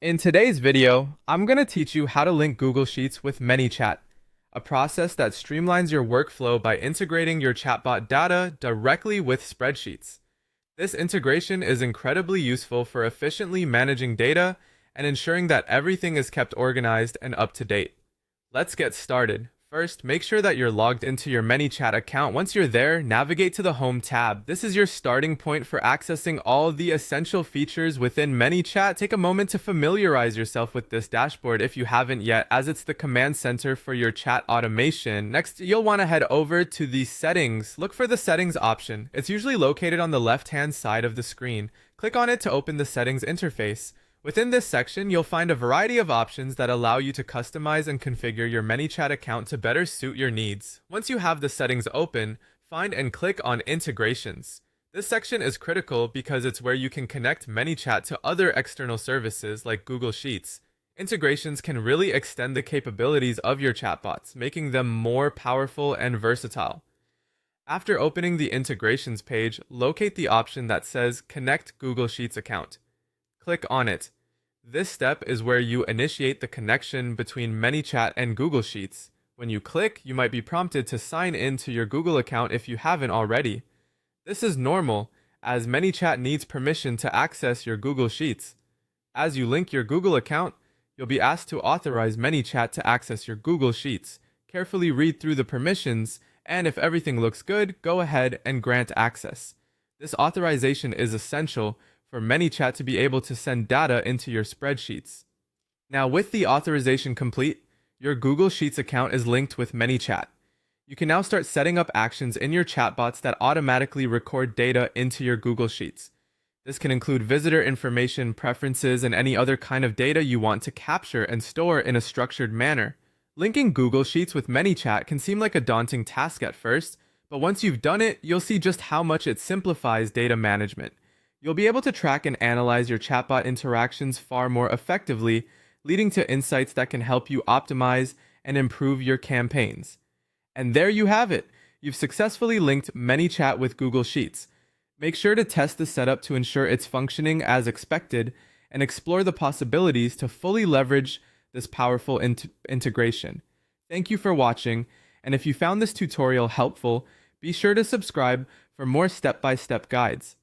In today's video, I'm going to teach you how to link Google Sheets with ManyChat, a process that streamlines your workflow by integrating your chatbot data directly with spreadsheets. This integration is incredibly useful for efficiently managing data and ensuring that everything is kept organized and up to date. Let's get started. First, make sure that you're logged into your ManyChat account. Once you're there, navigate to the Home tab. This is your starting point for accessing all the essential features within ManyChat. Take a moment to familiarize yourself with this dashboard if you haven't yet, as it's the command center for your chat automation. Next, you'll want to head over to the settings. Look for the settings option. It's usually located on the left-hand side of the screen. Click on it to open the settings interface. Within this section, you'll find a variety of options that allow you to customize and configure your ManyChat account to better suit your needs. Once you have the settings open, find and click on Integrations. This section is critical because it's where you can connect ManyChat to other external services like Google Sheets. Integrations can really extend the capabilities of your chatbots, making them more powerful and versatile. After opening the Integrations page, locate the option that says Connect Google Sheets account. Click on it. This step is where you initiate the connection between ManyChat and Google Sheets. When you click, you might be prompted to sign in to your Google account if you haven't already. This is normal, as ManyChat needs permission to access your Google Sheets. As you link your Google account, you'll be asked to authorize ManyChat to access your Google Sheets. Carefully read through the permissions, and if everything looks good, go ahead and grant access. This authorization is essential for ManyChat to be able to send data into your spreadsheets. Now, with the authorization complete, your Google Sheets account is linked with ManyChat. You can now start setting up actions in your chatbots that automatically record data into your Google Sheets. This can include visitor information, preferences, and any other kind of data you want to capture and store in a structured manner. Linking Google Sheets with ManyChat can seem like a daunting task at first, but once you've done it, you'll see just how much it simplifies data management. You'll be able to track and analyze your chatbot interactions far more effectively, leading to insights that can help you optimize and improve your campaigns. And there you have it. You've successfully linked ManyChat with Google Sheets. Make sure to test the setup to ensure it's functioning as expected and explore the possibilities to fully leverage this powerful integration. Thank you for watching, and if you found this tutorial helpful, be sure to subscribe for more step-by-step guides.